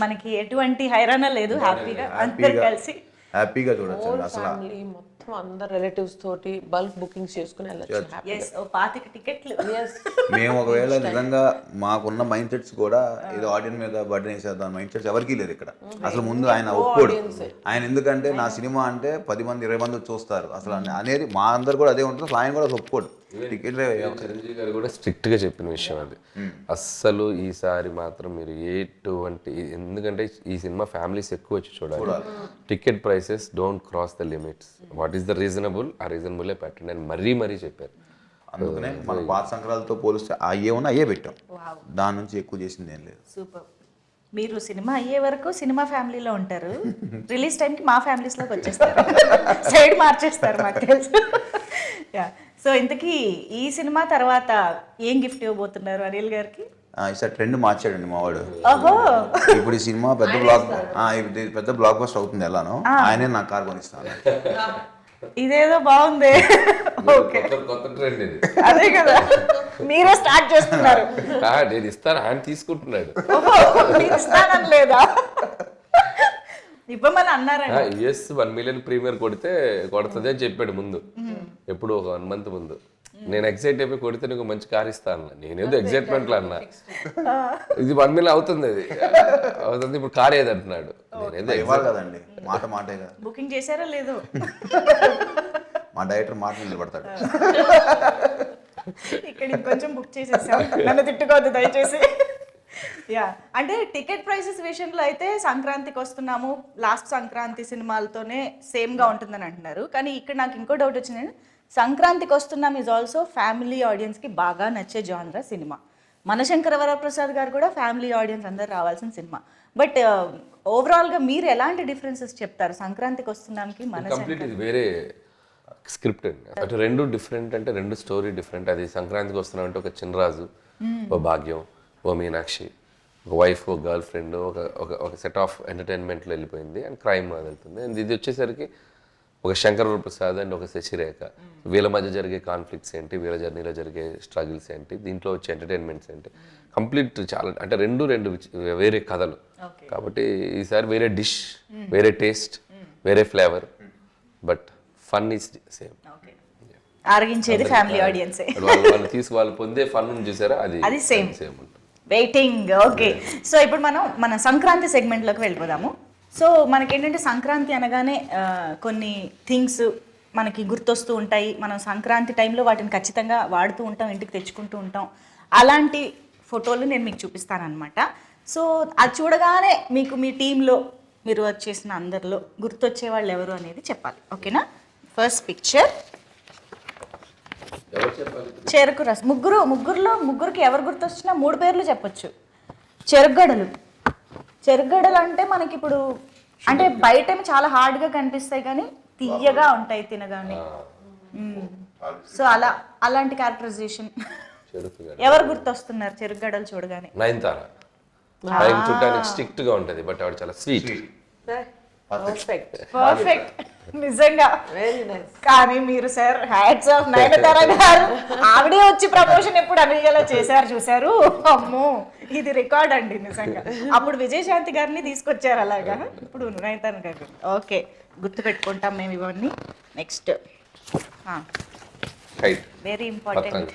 మనకి ఎటువంటి హైరాణ లేదు, హ్యాపీగా అందరూ కలిసి హ్యాపీగా చూడొచ్చు. అసలు మొత్తం అందరు రిలేటివ్స్ తోటి బల్క్ బుకింగ్స్ చేసుకుని వెళ్ళొచ్చు. టికెట్లు మేము ఒకవేళ నిజంగా మాకున్న మైండ్ సెట్స్ కూడా ఇది ఆడియన్స్ మీద బర్డెన్ వేసేద్దాం మైండ్ సెట్స్ ఎవరికీ లేదు ఇక్కడ. అసలు ముందు ఆయన ఒప్పుకోడు. ఆయన ఎందుకంటే నా సినిమా అంటే 10 మంది 20 మంది చూస్తారు అసలు అనేది మా అందరు కూడా అదే ఉంటుంది. ఆయన కూడా ఒప్పుకోడు. టికెట్ చిరంజీవి గారు కూడా స్ట్రిక్ట్ గా చెప్పిన విషయం అది. అస్సలు ఈసారి మాత్రం మీరు ఎటువంటి, ఎందుకంటే ఈ సినిమా ఫ్యామిలీస్ ఎక్కువ వచ్చి చూడాలి. Ticket prices don't cross the limits. What is the reasonable, ఆ రీజనబుల్లే పెట్టండి అని మరీ చెప్పారు. అందుకనే మన పాత సంక్రాంతితో పోలిస్తే అయ్యే ఉన్నా అయ్యే పెట్టాం. దాని నుంచి ఎక్కువ చేసింది ఏం లేదు. సూపర్. మీరు సినిమా అయ్యే వరకు సినిమా ఫ్యామిలీలో ఉంటారు, రిలీజ్ టైంకి మా ఫ్యామిలీస్లోకి వచ్చేస్తారు, సైడ్ మార్చేస్తారు మాకు తెలుసు. సో ఇంతకీ ఈ సినిమా తర్వాత ఏం గిఫ్ట్ ఇవ్వబోతున్నారు అనిల్ గారికి? ఈసారి ట్రెండ్ మార్చాడండి మావాడు. ఓహో, ఇప్పుడు ఈ సినిమా పెద్ద బ్లాక్ బస్టర్ అవుతుంది ఎలానో, ఆయనే నా కార్ కొనిస్తాను. ఇదేదో బాగుంది. ఓకే, కొత్త ట్రెండ్ ఇది. అదే కదా, మీరే స్టార్ట్ చేస్తున్నారు. నేను ఇస్తాను, ఆయన తీసుకుంటున్నాడు. ఇస్తానని లేదా? ఇవ్వమని అన్నారండి. US 1 million ప్రీమియర్ కొడితే కొడుతుంది అని చెప్పాడు ముందు, ఎప్పుడు ఒక 1 month ముందు. నేను ఎక్సైట్ అయిపోయి కొడితే నీకు మంచి కార్ ఇస్తా అన్న. నేనేదో ఎక్సైట్మెంట్లో అన్నా, ఇది 1 million అవుతుంది, అది అవుతుంది, ఇప్పుడు కార్ ఏది అంటున్నాడు. నేనేదో ఇవ్వాలి కదండి, మాటే కదా. బుకింగ్ చేశారో లేదో? మా డైరెక్టర్ మాట నిలబడతాడు. ఇక్కడ ఇంకొంచెం బుక్ చేసేసాం, నన్ను తిట్టుకోవద్దు దయచేసి. యా, అంటే టికెట్ ప్రైసెస్ విషయంలో అయితే సంక్రాంతికి వస్తున్నాము, లాస్ట్ సంక్రాంతి సినిమాలతోనే సేమ్గా ఉంటుందని అంటున్నారు. కానీ ఇక్కడ నాకు ఇంకో డౌట్ వచ్చిందండి, సంక్రాంతికి వస్తున్నాం ఈజ్ ఆల్సో ఫ్యామిలీ ఆడియన్స్కి బాగా నచ్చే జానరా సినిమా. మనశంకర వరప్రసాద్ గారు కూడా ఫ్యామిలీ ఆడియన్స్ అందరు రావాల్సిన సినిమా. బట్ ఓవరాల్గా మీరు ఎలాంటి డిఫరెన్సెస్ చెప్తారు సంక్రాంతికి వస్తున్నాంకి? కంప్లీట్ ఇది వేరే స్క్రిప్ట్ అండి. అటు రెండు డిఫరెంట్, అంటే రెండు స్టోరీ డిఫరెంట్. అది సంక్రాంతికి వస్తున్నాం అంటే ఒక చిన్నరాజు, ఓ భాగ్యం, ఓ మీనాక్షి, ఒక వైఫ్, ఒక గర్ల్ ఫ్రెండ్, ఒక సెట్ ఆఫ్ ఎంటర్టైన్మెంట్లో వెళ్ళిపోయింది అండ్ క్రైమ్ అది వెళ్తుంది. అండ్ ఇది వచ్చేసరికి ఒక శంకర వరప్రసాద్ అండ్ ఒక శశిరేఖ, వీళ్ళ మధ్య జరిగే కాన్ఫ్లిక్ట్స్ ఏంటి, వీళ్ళ జర్నీలో జరిగే స్ట్రగుల్స్ ఏంటి, దీంట్లో వచ్చే ఎంటర్టైన్మెంట్స్ ఏంటి, కంప్లీట్ చాలా అంటే రెండు వేరే కథలు. కాబట్టి ఈసారి వేరే డిష్, వేరే టేస్ట్, వేరే flavour, but fun is same. ఆరగించేది ఫ్యామిలీ ఆడియన్సే. వాళ్ళు పొందే ఫన్ చూసారా, అది సేమ్ ఉంటుంది. వెయిటింగ్. ఓకే, సో ఇప్పుడు మనం మన సంక్రాంతి సెగ్మెంట్లోకి వెళ్ళిపోదాము. సో మనకేంటంటే సంక్రాంతి అనగానే కొన్ని థింగ్స్ మనకి గుర్తొస్తూ ఉంటాయి. మనం సంక్రాంతి టైంలో వాటిని ఖచ్చితంగా వాడుతూ ఉంటాం, ఇంటికి తెచ్చుకుంటూ ఉంటాం. అలాంటి ఫోటోలు నేను మీకు చూపిస్తానన్నమాట. సో అది చూడగానే మీకు మీ టీంలో మీరు వర్క్ చేసిన అందరిలో గుర్తొచ్చే వాళ్ళు ఎవరు అనేది చెప్పాలి. ఓకేనా? ఫస్ట్ పిక్చర్ చెరుకు రసం. ముగ్గురికి ఎవరు గుర్తొచ్చినా 3 పేర్లు చెప్పొచ్చు. చెరుగడలు అంటే మనకి ఇప్పుడు అంటే బయట చాలా హార్డ్గా కనిపిస్తాయి కానీ తీయగా ఉంటాయి తినగానే. సో అలాంటి క్యారెక్టరైజేషన్ ఎవరు గుర్తొస్తున్నారు చెరుగడలు చూడగానే? నయనతార. చూడడానికి స్ట్రిక్ట్ గా ఉంటది, బట్ ఆవిడ చాలా స్వీట్. పర్ఫెక్ట్, నిజంగా వెరీ నైస్. కానీ మీరు సార్ హ్యాట్స్ ఆఫ్ నయనతార గారు, ఆవిడే వచ్చి ప్రమోషన్ ఎప్పుడు అనిగలా చేశారు చూసారు. అమ్మో, ఇది రికార్డ్ అండి నిజంగా. అప్పుడు విజయశాంతి గారిని తీసుకొచ్చారు అలాగా, ఇప్పుడు నయనతార గారు. ఓకే, గుర్తు పెట్టుకుంటాం మేము ఇవన్నీ. నెక్స్ట్ వెరీ ఇంపార్టెంట్,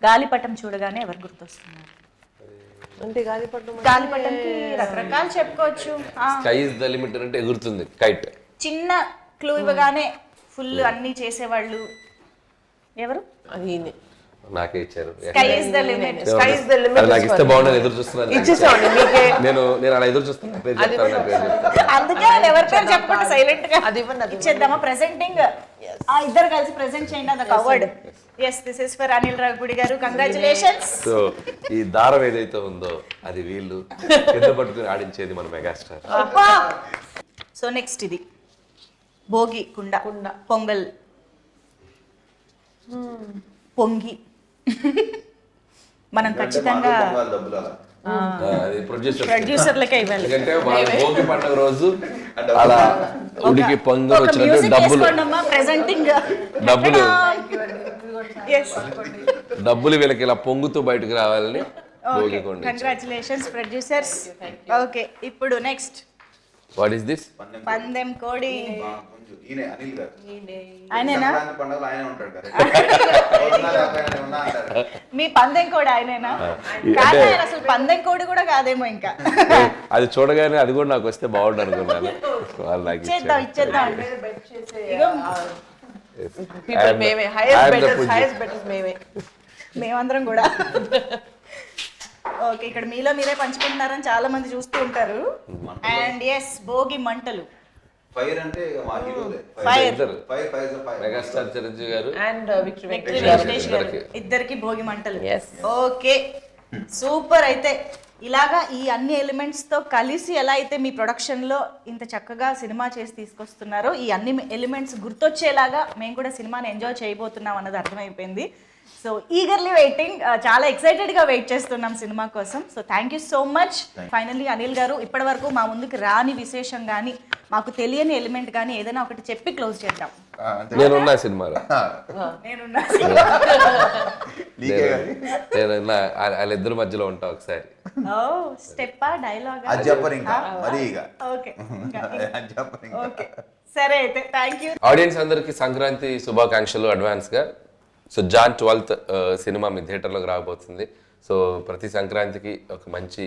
గాలిపటం చూడగానే ఎవరు గుర్తొస్తున్నారు? అంటే గాలిపటంకి రకరకాలు చెప్పుకోవచ్చు. స్కై ఇస్ ద లిమిట్ అంటే ఎగురుతుంది కైట్. చిన్న క్లూ ఇవ్వగానే ఫుల్ అన్ని చేసేవాళ్ళు ఎవరు? అది నాకే ఇచ్చారు. Sky is the limit. నాకు ఇస్తే బాగుండదు, ఎదురు చూస్తున్నాను. ఇచ్చేసామండి మీకే. నేను అలా ఎదురు చూస్తున్నా. అందుకే ఎవరి పేరు చెప్పకుండా సైలెంట్ గా ఇచ్చేద్దామా? ప్రెజెంటింగ్ ఇద్దరు కలిసి ప్రెజెంట్ చేయండి. అది award. Yes, this is for Anil Ravipudi garu. Congratulations. So ఈ దారం ఏదైతే ఉందో అది వీళ్ళు కింద పట్టుకుని ఆడించేది మన మెగాస్టార్. సో నెక్స్ట్ ఇది భోగి కుండ పొంగల్ పొంగి మనం ఖచ్చితంగా ప్రొడ్యూసర్లకే ఇవ్వాలి. ఎందుకంటే భోగి పండుగ రోజు అలా ఉడికి పొంగల్ వచ్చినట్టు డబ్బులు వీళ్ళకి ఇలా పొంగుతూ బయటకు రావాలని భోగి కొండ. Congratulations producers. ఓకే, ఇప్పుడు నెక్స్ట్ వాట్ ఈస్ దిస్? పందెం కోడి. మీ పందెం కోడి ఆయనేనా? అసలు పందెం కోడి కూడా కాదేమో ఇంకా. అది చూడగానే అది కూడా నాకు వస్తే బాగుండు అనుకున్నాను. ఇచ్చేద్దాం. మేమందరం కూడా. ఓకే, ఇక్కడ మీలో మీరే పంచుకుంటున్నారని చాలా మంది చూస్తూ ఉంటారు. అండ్ ఎస్, భోగి మంటలు. ఫైర్ అంటే మెగాస్టార్ చిరంజీవి గారు అండ్ విక్టరీ వెంకటేష్ గారు ఇద్దరికి భోగి మంటలు. Okay, super. అయితే ఇలాగా ఈ అన్ని ఎలిమెంట్స్ తో కలిసి ఎలా అయితే మీ ప్రొడక్షన్ లో ఇంత చక్కగా సినిమా చేసి తీసుకొస్తున్నారో, ఈ అన్ని ఎలిమెంట్స్ గుర్తొచ్చేలాగా మేము కూడా సినిమాని ఎంజాయ్ చేయబోతున్నాం అన్నది అర్థమైపోయింది. సో ఈగర్లీ వెయిటింగ్, చాలా ఎక్సైటెడ్గా వెయిట్ చేస్తున్నాం సినిమా కోసం. So thank you so much. Finally Anil గారు, ఇప్పటి వరకు మా ముందుకు రాని విశేషం కానీ మాకు తెలియని ఎలిమెంట్ కానీ ఏదైనా ఒకటి చెప్పి క్లోజ్ చేద్దాం. నేనున్నా సినిమాలో, వాళ్ళిద్దరి మధ్యలో ఉంటా ఒకసారి. స్టెప్పా డైలాగ్ సరే అయితే థ్యాంక్ యూ. ఆడియన్స్ అందరికి సంక్రాంతి శుభాకాంక్షలు అడ్వాన్స్ గా. సో జాన్ 12th సినిమా మీ థియేటర్లోకి రాబోతుంది. సో ప్రతి సంక్రాంతికి ఒక మంచి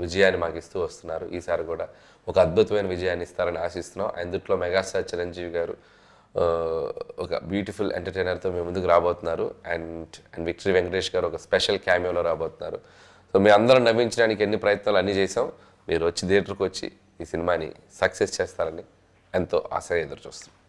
విజయాన్ని మాకు ఇస్తూ వస్తున్నారు. ఈసారి కూడా ఒక అద్భుతమైన విజయాన్ని ఇస్తారని ఆశిస్తున్నాం. అందుట్లో మెగాస్టార్ చిరంజీవి గారు ఒక బ్యూటిఫుల్ ఎంటర్టైనర్తో మీ ముందుకు రాబోతున్నారు. అండ్ విక్టరీ వెంకటేష్ గారు ఒక స్పెషల్ క్యామియోలో రాబోతున్నారు. సో మీ అందరం నవ్వించడానికి ఎన్ని ప్రయత్నాలు అన్నీ చేసాం. మీరు వచ్చి థియేటర్కి వచ్చి ఈ సినిమాని సక్సెస్ చేస్తారని ఎంతో ఆశగా ఎదురు చూస్తున్నాం.